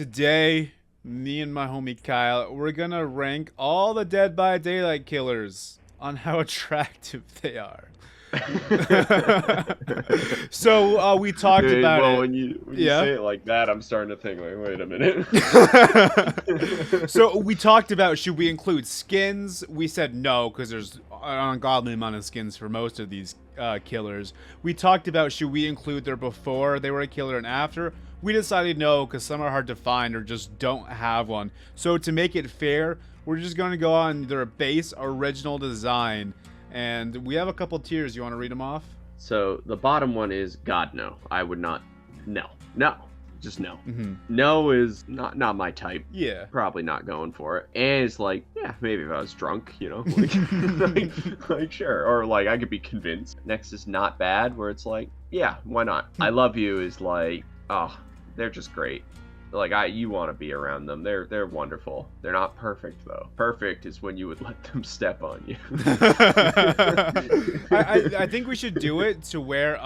Today, me and my homie Kyle, we're gonna rank all the Dead by Daylight killers on how attractive they are. So we talked Dude, about well, it. when you Yeah. say it like that, I'm starting to think like, wait a minute. So we talked about, should we include skins? We said no, because there's an ungodly amount of skins for most of these killers. We talked about, should we include their before they were a killer and after? We decided no, because some are hard to find or just don't have one. So to make it fair, we're just going to go on their base original design. And we have a couple tiers. You want to read them off? So the bottom one is God no. I would not. No. Just no. Mm-hmm. No is not my type. Yeah. Probably not going for it. And it's like, yeah, maybe if I was drunk, like sure. Or like I could be convinced. Next is not bad, where it's like, yeah, why not? I love you is like, oh, they're just great. Like you want to be around them. They're wonderful. They're not perfect though. Perfect is when you would let them step on you. I think we should do it to where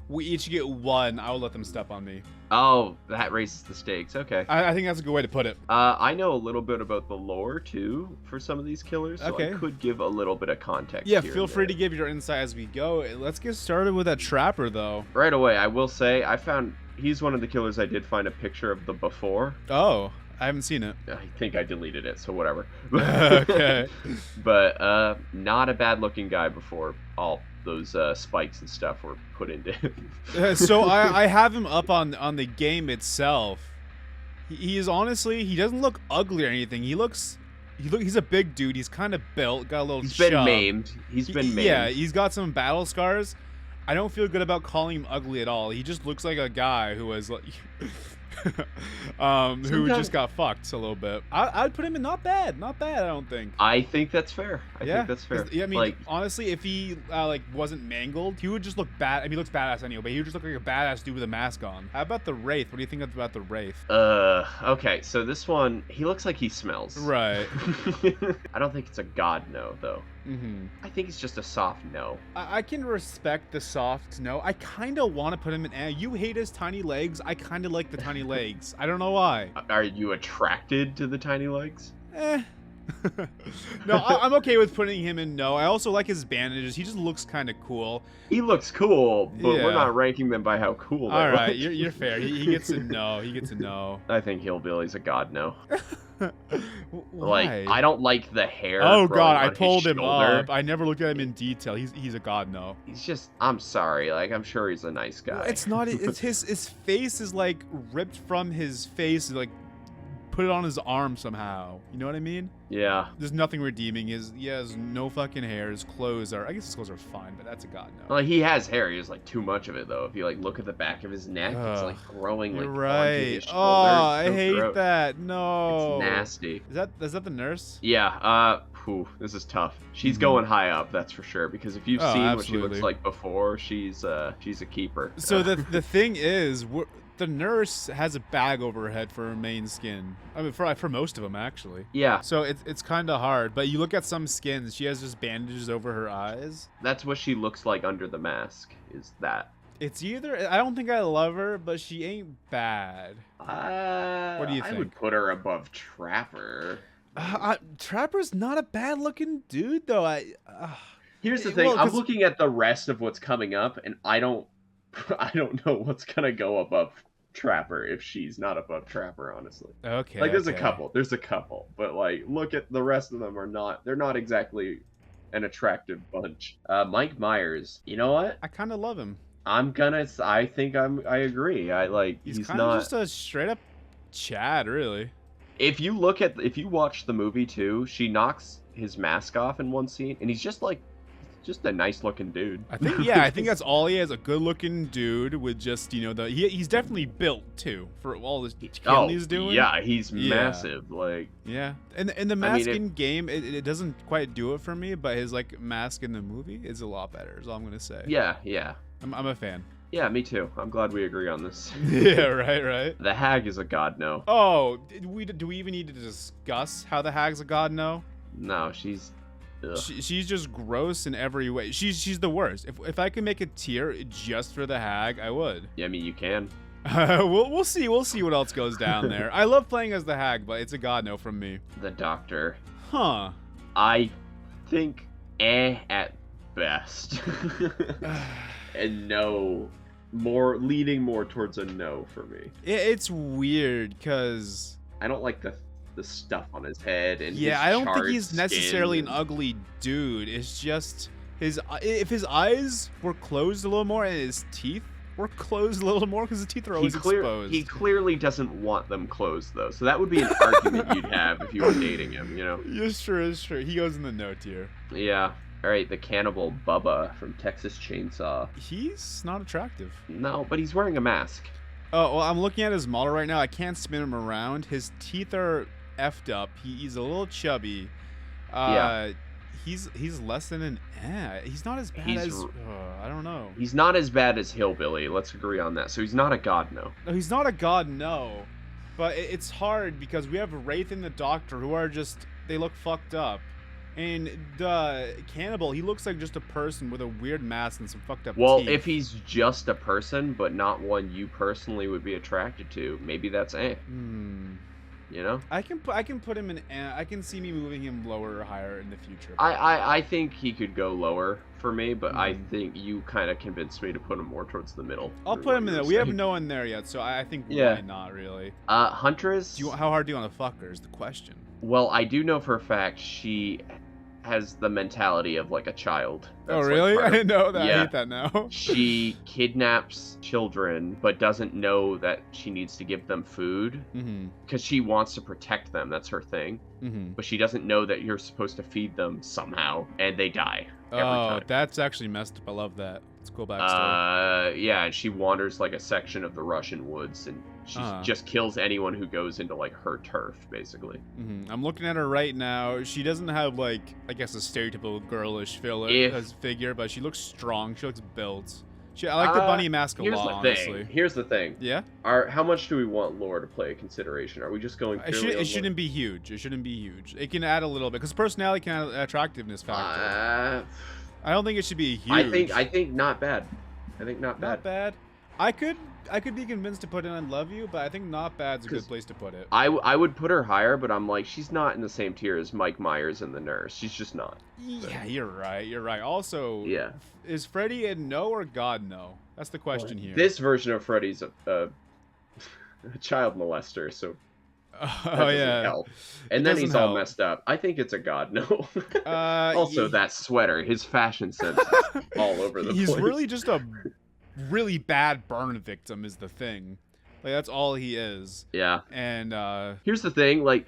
we each get one. I will let them step on me. Oh, that raises the stakes. Okay. I think that's a good way to put it. I know a little bit about the lore too for some of these killers, so Okay. I could give a little bit of context. Yeah, here feel and free to there. give your insight as we go. Let's get started with that trapper though. Right away, I will say I found he's one of the killers. I did find a picture of the before. Oh, I haven't seen it. I think I deleted it, so whatever. Okay. But not a bad looking guy before all those spikes and stuff were put into him. So I have him up on the game itself. He is honestly, he doesn't look ugly or anything. He's a big dude. He's kind of built, got a little He's been chub. maimed. He's been maimed. Yeah, he's got some battle scars. I don't feel good about calling him ugly at all. He just looks like a guy who was like who just got fucked a little bit. I'd put him in not bad. I don't think. I think that's fair. I think that's fair. Yeah, I mean, like, honestly, if he like wasn't mangled, he would just look bad. I mean, he looks badass anyway, but he would just look like a badass dude with a mask on. How about the Wraith? What do you think about the Wraith? okay, so this one, he looks like he smells. Right. I don't think it's a god no, though. Mm-hmm. I think it's just a soft no. I can respect the soft no. I kind of want to put him in. You hate his tiny legs. I kind of like the tiny legs. I don't know why. Are you attracted to the tiny legs? Eh. No, I'm okay with putting him in no. I also like his bandages. He just looks kind of cool. He looks cool, but Yeah. we're not ranking them by how cool they All right, look. you're fair. He gets a no. He gets a no. I think Hillbilly's a god no. Why? Like, I don't like the hair. Oh growing god, I on his pulled him shoulder. up. I never looked at him in detail. He's a god no. He's just, I'm sorry, like, I'm sure he's a nice guy. It's not. It's his face is like ripped from his face, like put it on his arm somehow. You know what I mean? Yeah. There's nothing redeeming. He has no fucking hair. His clothes are. I guess his clothes are fine, but that's a god no. Well, he has hair. He has like too much of it though. If you like look at the back of his neck, it's like growing like You're onto right. his shoulder. Oh, I It's so hate gross. that. No. It's nasty. Is that the nurse? Yeah. This is tough. She's going high up, that's for sure. Because if you've Oh, seen what she absolutely. looks like before, she's a keeper. So the thing is, the nurse has a bag over her head for her main skin. I mean, for most of them actually. Yeah, So it's kind of hard. But you look at some skins, she has just bandages over her eyes. that's what she looks like under the mask. Is that? It's either, I don't think I love her, but she ain't bad. What do you I would think? put her above Trapper. Trapper's not a bad looking dude though. Here's the Well, thing. I'm 'cause- looking at the rest of what's coming up, and I don't know what's gonna go above Trapper if she's not above Trapper. Honestly, Okay. like there's okay. a couple, but like look at the rest of them are not. They're not exactly an attractive bunch. Mike Myers. You know what? I kind of love him. I think I agree. He's He's kind of not. just a straight up Chad, really. If you watch the movie too, she knocks his mask off in one scene, and he's just a nice looking dude. I think that's all he has. A good looking dude with just, he's definitely built too for all this killing he's doing. Yeah, he's Yeah. massive. Like, Yeah. And the mask in game, it doesn't quite do it for me, but his like mask in the movie is a lot better, is all I'm gonna say. yeah. I'm a fan. Yeah, me too. I'm glad we agree on this. Yeah, right. The hag is a god no. Oh, do we even need to discuss how the hag's a god no? No, she's. Ugh. She's just gross in every way. She's the worst. If I could make a tier just for the hag, I would. Yeah, I mean you can. We'll see. We'll see what else goes down there. I love playing as the hag, but it's a god no from me. The doctor. Huh. I think at best. And no, leaning more towards a no for me. It's weird because I don't like the stuff on his head and yeah, his I don't think charred he's necessarily skin. an ugly dude. It's just if his eyes were closed a little more and his teeth were closed a little more because his teeth are always exposed. He clearly doesn't want them closed though, so that would be an argument you'd have if you were dating him, you know? It's true, it's true. He goes in the no tier. Yeah. All right, the cannibal Bubba from Texas Chainsaw. He's not attractive. No, but he's wearing a mask. Oh, well, I'm looking at his model right now. I can't spin him around. His teeth are effed up. He's a little chubby. Yeah. He's less than an he's not as bad as I don't know. He's not as bad as Hillbilly. Let's agree on that. So he's not a god, no. No, he's not a god, no. But it's hard because we have Wraith and the Doctor who are just they look fucked up. And the cannibal, he looks like just a person with a weird mask and some fucked up Well, teeth. if he's just a person, but not one you personally would be attracted to, maybe that's You know? I can put him in. I can see me moving him lower or higher in the future. I think he could go lower for me, but I think you kind of convinced me to put him more towards the middle. I'll put him in there. We have no one there yet, so I think why not really. Huntress. How hard do you want to fuck her is the question. Well, I do know for a fact she has the mentality of like a child. Oh really? I didn't know that. Yeah. I hate that now. She kidnaps children, but doesn't know that she needs to give them food because she wants to protect them. That's her thing. But she doesn't know that you're supposed to feed them somehow, and they die every time. That's actually messed up. I love that. It's a cool backstory. Yeah, and she wanders like a section of the Russian woods, and she just kills anyone who goes into like her turf, basically. I'm looking at her right now. She doesn't have like, I guess, a stereotypical girlish figure, but she looks strong. She looks built. I like the bunny mask a lot, honestly. Here's the thing. Yeah? How much do we want lore to play a consideration? Are we just going purely It shouldn't be huge. It shouldn't be huge. It can add a little bit, because personality can add an attractiveness factor. I don't think it should be huge. I think not bad. I think not bad. Not bad. I could be convinced to put in I Love You, but I think not bad's a good place to put it. I would put her higher, but I'm like, she's not in the same tier as Mike Myers and the nurse. She's just not. Yeah, you're right. You're right. Also, yeah. Is Freddy a no or God no? That's the question here. This version of Freddy's a child molester, so that doesn't help. And then he's all messed up. I think it's a god no. Also, that sweater, his fashion sense is all over the place. He's really just a really bad burn victim is the thing. Like, that's all he is. Yeah. And here's the thing, like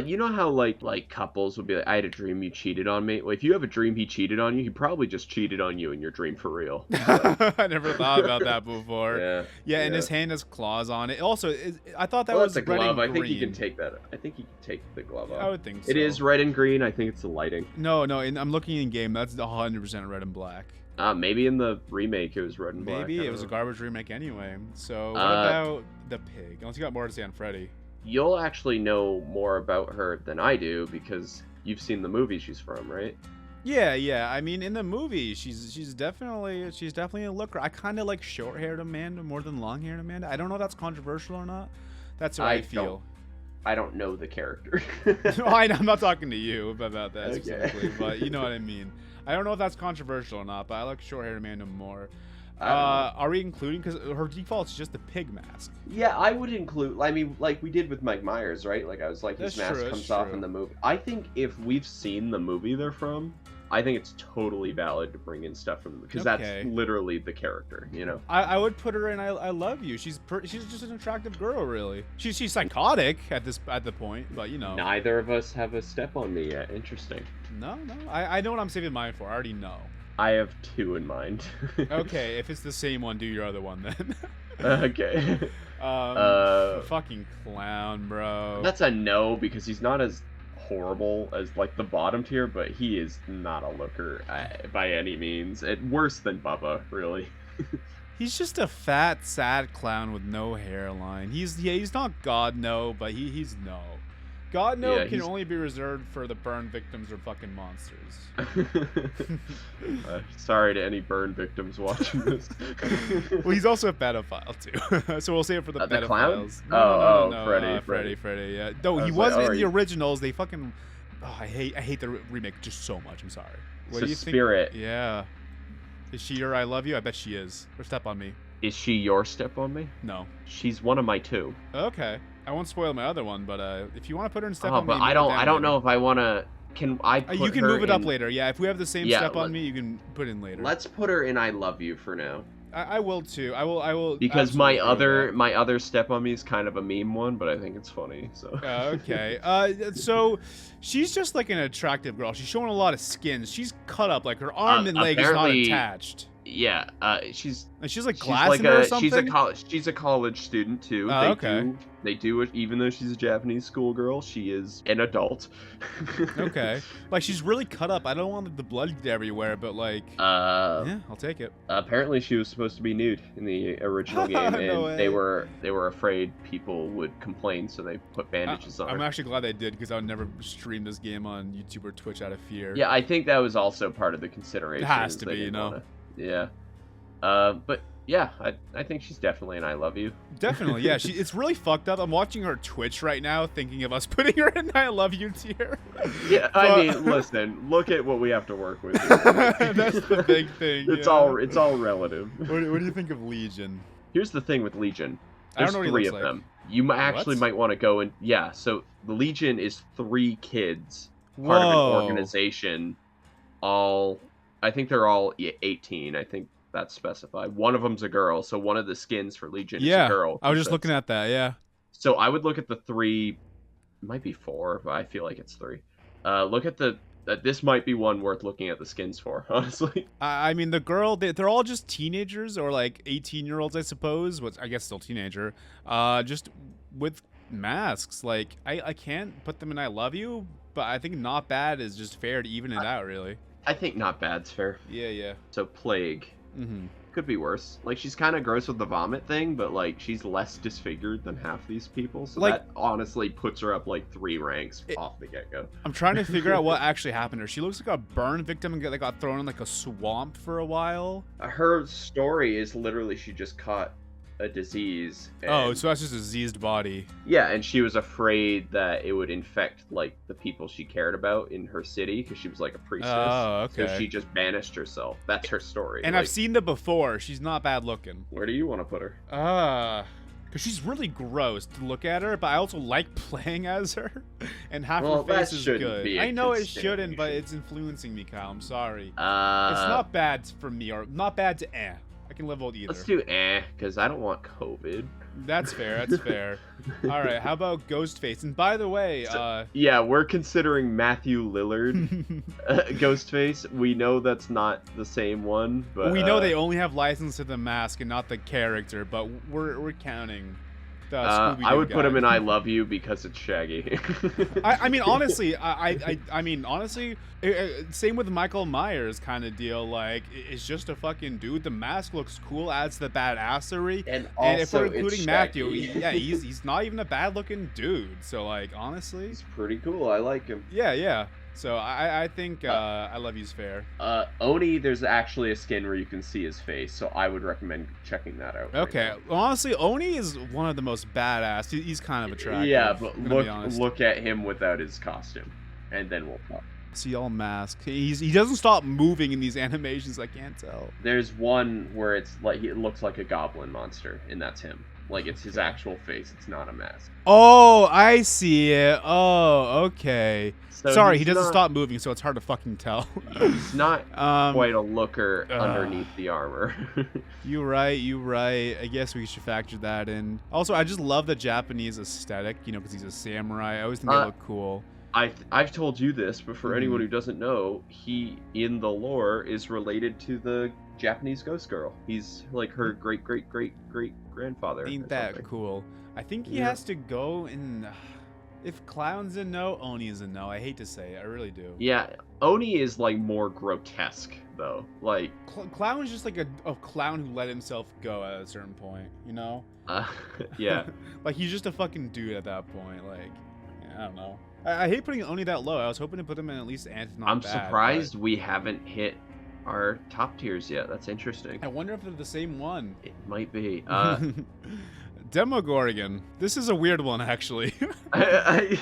you know how like couples would be like, I had a dream you cheated on me. Well, if you have a dream he cheated on you, he probably just cheated on you in your dream for real. I never thought about that before. Yeah, and his hand has claws on it. Also, I thought that was a glove. I think you can take that. I think you can take the glove off. I would think so. It is red and green. I think it's the lighting. No, I'm looking in game. That's 100% red and black. Maybe in the remake it was red and black. Maybe it was a garbage remake anyway. So what about the pig? Unless you got more to say on Freddy. You'll actually know more about her than I do because you've seen the movie she's from, right? Yeah. I mean, in the movie, she's definitely a looker. I kind of like short-haired Amanda more than long-haired Amanda. I don't know if that's controversial or not. That's how I feel. I don't know the character. No, I'm not talking to you about that specifically, but you know what I mean. I don't know if that's controversial or not, but I like short-haired Amanda more. Are we including, because her default's just the pig mask? Yeah, I would include, I mean, like we did with Mike Myers, right? Like I was like, his mask comes off in the movie. I think if we've seen the movie they're from, I think it's totally valid to bring in stuff from them because that's literally the character, you know. I would put her in I Love You. She's just an attractive girl, really. She's psychotic at the point, but you know. Neither of us have a step on me yet. Interesting. No. I know what I'm saving mine for. I already know. I have two in mind. Okay, if it's the same one, do your other one then. Okay. Fucking clown, bro. That's a no because he's not as horrible as like the bottom tier, but he is not a looker by any means. Worse than Bubba, really. He's just a fat, sad clown with no hairline. He's not God, no, but he's no. God No Yeah, can he's- only be reserved for the burn victims or fucking monsters. Sorry to any burn victims watching this. Well, he's also a pedophile too, so we'll save it for the The clown? pedophiles. Oh, Freddy. Yeah, no, I he was like, wasn't oh, in the you- originals. They fucking. Oh, I hate the remake just so much. I'm sorry. What So do you think? Spirit. Yeah. Is she your I love you? I bet she is. Or Step on Me. Is she your step on me? No. She's one of my two. Okay. I won't spoil my other one, but if you want to put her in Step Oh, on Me, but move I it don't. down I don't later. know if I want to. Can I? Put You can her move it up in- later. Yeah, if we have the same Yeah, Step on Me, you can put in later. Let's put her in I love you for now. I will too. I will. Because absolutely agree with my other step on me is kind of a meme one, but I think it's funny. So. Okay. So she's just like an attractive girl. She's showing a lot of skin. She's cut up, like her arm and leg is not apparently- attached. Yeah. She's. And she's like She's glass like in her or a something. she's a college student too. Oh, okay. They do it even though she's a Japanese schoolgirl. She is an adult. Okay. Like she's really cut up. I don't want the blood everywhere, but like, Uh, yeah, I'll take it. apparently she was supposed to be nude in the original game, and No way. they were afraid people would complain, so they put bandages on I'm her. actually glad they did because I would never stream this game on YouTube or Twitch out of fear. Yeah, I think that was also part of the consideration. It has is to they be, you didn't know. wanna- Yeah. But yeah, I think she's definitely an I love you. Definitely, yeah. It's really fucked up. I'm watching her Twitch right now, thinking of us putting her in I love you tier. Yeah, But- I mean, listen, look at what we have to work with. That's the big thing. It's yeah. all relative. What do you think of Legion? Here's the thing with Legion. I don't There's know what he three looks of like. them. You actually What? might want to go and yeah. So the Legion is 3 kids, part of Whoa. an organization. I think they're all 18. I think that's specified. One of them's a girl, so one of the skins for Legion is Yeah, a girl. I was just looking at that. Yeah. So I would look at the 3. It might be 4, but I feel like it's 3. Look at this might be one worth looking at the skins for, honestly. I mean, the girl, they're all just teenagers or like 18-year-olds, I suppose. What's I guess still teenager. Just with masks. Like I can't put them in I love you, but I think not bad is just fair to even it out, really. I think not bad's fair. Yeah. So Plague. Mm-hmm. Could be worse. Like, she's kind of gross with the vomit thing, but like she's less disfigured than half these people, so Like- that honestly puts her up like 3 ranks off the get-go. I'm trying to figure out what actually happened to her. She looks like a burn victim and got thrown in like a swamp for a while. Her story is literally she just caught a disease. Oh, and- so that's just a diseased body. yeah, and she was afraid that it would infect like the people she cared about in her city because she was like a priestess. Oh, okay. So she just banished herself. That's her story. And like, I've seen the before. She's not bad looking. Where do you want to put her? Because she's really gross to look at her, but I also like playing as her. And half Well, her face that is shouldn't good. be a I know it shouldn't, but consideration. it's influencing me, Kyle. I'm sorry. It's It's not bad for me, or not bad to I can live with either. Let's do because I don't want COVID. That's fair. That's fair. All right. How about Ghostface? And by the way, Yeah, we're considering Matthew Lillard Ghostface. We know that's not the same one, but we know they only have license to the mask and not the character, but we're counting the Scooby-Doo I would put guy. him in I Love You because it's Shaggy. I mean, honestly, I mean, honestly, same with Michael Myers kind of deal. Like, it's just a fucking dude. The mask looks cool, adds the badassery. and And if we're also, including it's Matthew, Shaggy. yeah, he's not even a bad looking dude. So like, honestly, He's pretty cool. I like him. yeah. So I think I Love You's fair. Oni, there's actually a skin where you can see his face, so I would recommend checking that out. right Okay, now. honestly, Oni is one of the most badass. He's kind of attractive. Yeah, but I'm gonna be honest. look at him without his costume, and then we'll talk. See all masked. He doesn't stop moving in these animations. I can't tell. There's one where it's like it looks like a goblin monster, and that's him. Like it's his actual face. It's not a mask. Oh, I see it. Oh, okay. So Sorry, he he's doesn't not- stop moving, so it's hard to fucking tell. He's not quite a looker uh, underneath the armor. You right. I guess we should factor that in. Also, I just love the Japanese aesthetic, because he's a samurai. I always think they look cool. I've told you this, but for Mhm. anyone who doesn't know, he in the lore is related to the Japanese ghost girl. He's like her great grandfather. Ain't or that something. cool? I think he Yeah. has to go in. If Clown's a no, Oni is a no. I hate to say it. I really do. Yeah, Oni is like more grotesque though. Like, Clown is just like a clown who let himself go at a certain point, yeah. Like, he's just a fucking dude at that point. Like, yeah. I don't know. I hate putting Oni that low. I was hoping to put him in at least Ant not I'm bad, surprised we haven't hit our top tiers yet. That's interesting. I wonder if they're the same one. It might be. Demogorgon. This is a weird one, actually. I,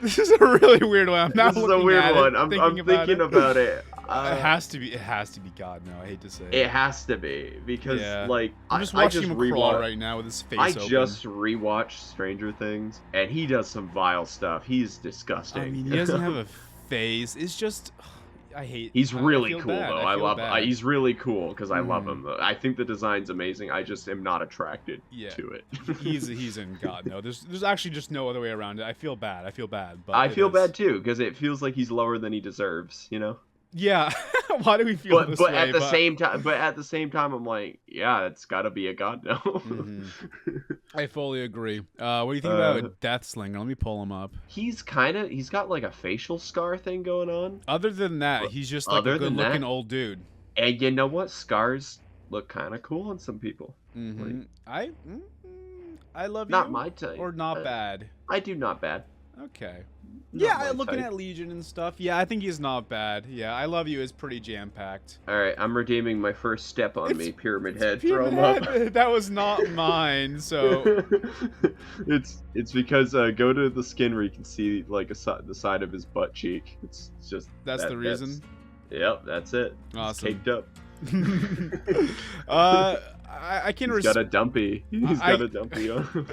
This is a really weird one. I'm not this is a looking weird at one. it, I'm thinking thinking about it. It has to be. It has to be God. No, I hate to say it. It has to be because Yeah. like I'm just I watching just him crawl rewatched. right now with his face I open. just rewatched Stranger Things, and he does some vile stuff. He's disgusting. I mean, he doesn't have a face. It's just. I hate. He's I really feel cool bad. though. I I feel love. bad. He's really cool because I love Mhm. him. I think the design's amazing. I just am not attracted Yeah. to it. he's in God. No, there's actually just no other way around it. I feel bad. I feel bad. But I it feel is. bad too because it feels like he's lower than he deserves. You know. Yeah. Why do we feel this But way? at the same time, I'm like, yeah, it's got to be a god now. Mhm. I fully agree. What do you think about Deathslinger? Let me pull him up. He's got like a facial scar thing going on. Other than that, he's just like Other a than good-looking that- old dude. And you know what? Scars look kind of cool on some people. Mm-hmm. I love Not you. my type. Or not bad. I do not bad. Okay. Not Yeah, my looking type. at Legion and stuff. Yeah, I think he's not bad. Yeah, I love you is pretty jam-packed. All right, I'm redeeming my first step on It's- me. Pyramid It's Head, Pyramid throw him up. Head. That was not mine, so... it's because go to the skin where you can see like the side of his butt cheek. It's just That's the reason? Yep, that's it. Awesome. It's caked up. I can He's got a dumpy. He's got a dumpy on.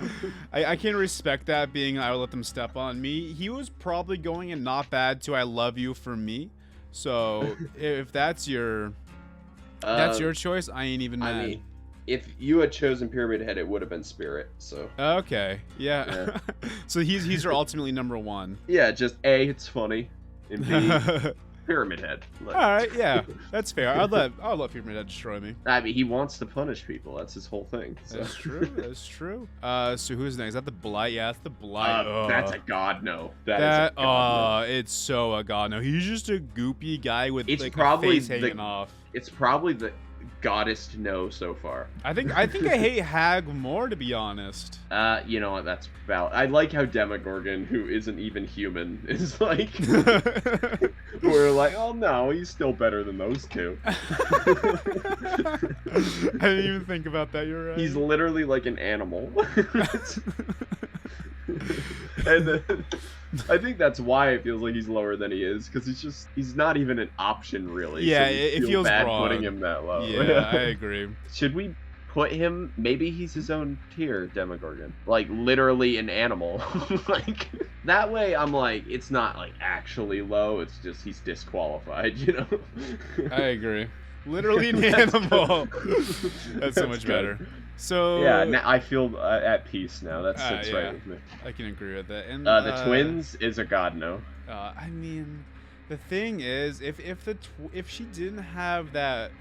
I can respect that being I will let them step on me. He was probably going in not bad to I love you for me. So if that's your choice, I ain't even mad. I mean, if you had chosen Pyramid Head, it would have been Spirit. So Okay, yeah. So he's your ultimately number one. yeah, just A, it's funny, and B, Pyramid Head. Like, All right, yeah, that's fair. I'll let Pyramid Head destroy me. I mean, he wants to punish people. That's his whole thing. So. That's true. That's true. So who's next? Is that the Blight? Yeah, that's the Blight. That's a god no. That is a god no. It's so a god no. He's just a goopy guy with It's like probably a face hanging off. It's probably the goddest no so far. I think I hate Hag more, to be honest. You know what? That's valid. I like how Demogorgon, who isn't even human, is like. We're like, oh no, he's still better than those two. I didn't even think about that. You're right. He's literally like an animal. And I think that's why it feels like he's lower than he is, because he's not even an option really. Yeah, so we it feel feels bad wrong. putting him that low. Yeah, I agree. Should we put him? Maybe he's his own tier, Demogorgon. Like literally an animal. Like that way, I'm like, it's not like actually low. It's just he's disqualified. You know. I agree. Literally an animal. That's so much better. So yeah, now I feel at peace now. That sits yeah. right with me. I can agree with that. And The twins is a god no. I mean, the thing is, if she didn't have that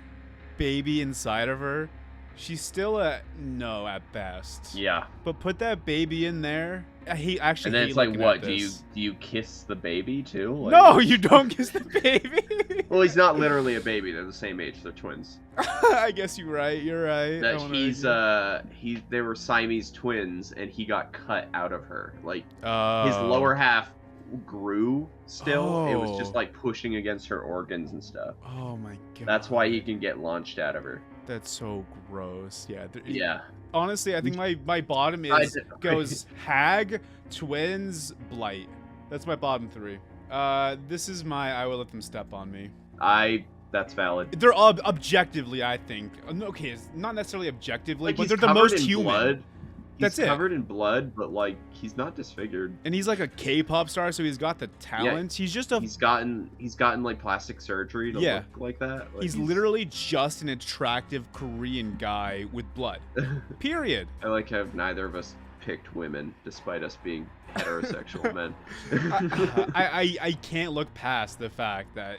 baby inside of her, she's still a no at best. Yeah. But put that baby in there. Actually And then hate it's like, looking what? at Do this. you kiss the baby too? Like, No, you don't kiss the baby. Well, he's not literally a baby. They're the same age. They're twins. I guess you're right. You're right. That they were Siamese twins, and he got cut out of her. Like his lower half grew still. It was just Oh. like pushing against her organs and stuff. Oh my god. That's why he can get launched out of her. That's so gross. Yeah. Yeah. Honestly, I think my bottom goes Hag, Twins, Blight. That's my bottom three. This is my I will let them step on me. That's valid. They're objectively, I think. Okay, it's not necessarily objectively, Like, but he's they're the covered most in human. blood. That's He's it. covered in blood, but like he's not disfigured. And he's like a K-pop star, so he's got the talent. He's just a. He's gotten like plastic surgery to Yeah. look like that. Like, He's literally just an attractive Korean guy with blood. Period. I like how neither of us picked women, despite us being heterosexual men. I can't look past the fact that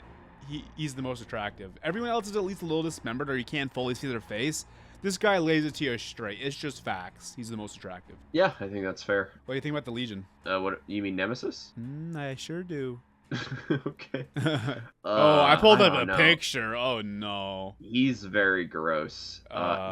he's the most attractive. Everyone else is at least a little dismembered, or you can't fully see their face. This guy lays it to you straight. It's just facts. He's the most attractive. Yeah, I think that's fair. What do you think about the Legion? What you mean, Nemesis? I sure do. Okay. I pulled I up a don't know. picture. Oh no. He's very gross.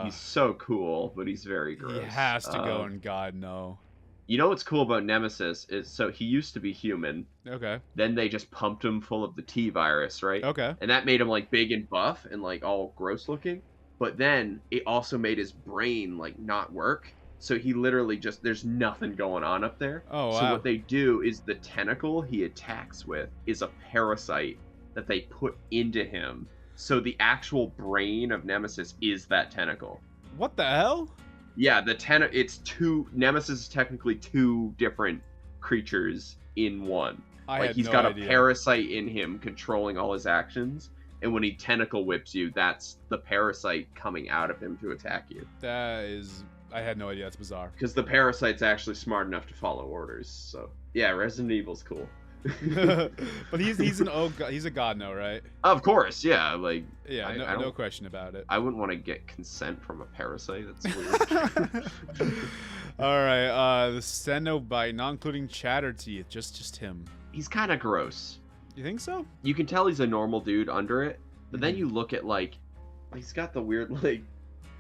He's so cool, but he's very gross. He has to go, and God no. You know what's cool about Nemesis is so he used to be human. Okay. Then they just pumped him full of the T virus, right? Okay. And that made him like big and buff and like all gross looking. But then it also made his brain like not work. So he literally just there's nothing going on up there. Oh, So wow. what they do is the tentacle he attacks with is a parasite that they put into him. So the actual brain of Nemesis is that tentacle. What the hell? Yeah, it's two Nemesis is technically two different creatures in one. I Like had he's no got idea. a parasite in him controlling all his actions, and when he tentacle whips you, that's the parasite coming out of him to attack you. That is, I had no idea. That's bizarre. Because the parasite's actually smart enough to follow orders. So yeah, Resident Evil's cool. But he's an he's a god now, right? Of course, yeah. Like Yeah, I no, don't- no question about it. I wouldn't want to get consent from a parasite. That's weird. All right, the Cenobite, not including Chatter Teeth, just him. He's kind of gross. You think so? You can tell he's a normal dude under it, but then Mhm. you look at like he's got the weird like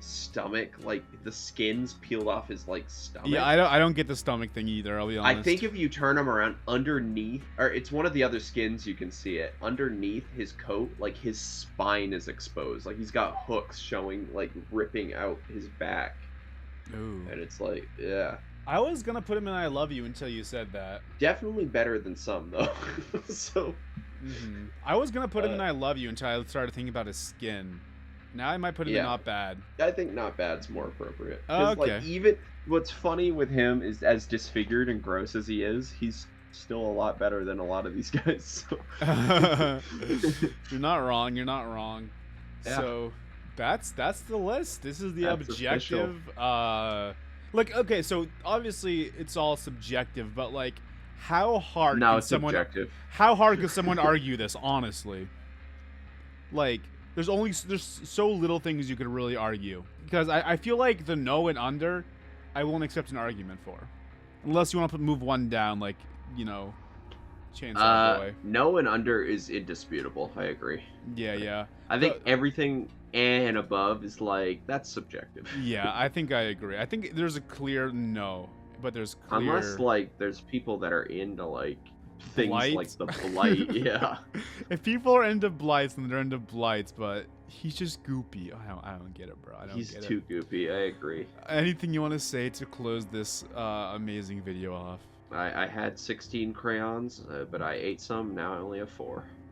stomach, like the skin's peeled off his like stomach. Yeah, I don't get the stomach thing either. I'll be honest. I think if you turn him around underneath, or it's one of the other skins, you can see it underneath his coat. Like his spine is exposed. Like he's got hooks showing, like ripping out his back, Ooh. and it's like, yeah, I was gonna put him in I Love You until you said that. definitely better than some though. So I was gonna put him in I Love You until I started thinking about his skin. Now I might put him in Yeah. Not Bad. I think not bad's more appropriate. Oh, 'Cause, okay. Like even what's funny with him is as disfigured and gross as he is, he's still a lot better than a lot of these guys. So. You're not wrong. You're not wrong. Yeah. So that's the list. This is the That's objective. Like okay, so obviously it's all subjective, but like, how hard No, can it's someone subjective. how hard could someone argue this? Honestly, like there's so little things you could really argue because I feel like the no and under, I won't accept an argument for, unless you want to move one down, like Chainsaw Boy. No and under is indisputable. I agree. Yeah. I think But- everything and above is like that's subjective. Yeah, I think I agree. I think there's a clear no, but there's clear. Unless like there's people that are into like things Blight? like the blight. Yeah. If people are into blights, then they're into blights. But he's just goopy. I don't get it, bro. I don't He's get too goopy. I agree. it. Anything you want to say to close this amazing video off? I had 16 crayons, but I ate some. Now I only have 4.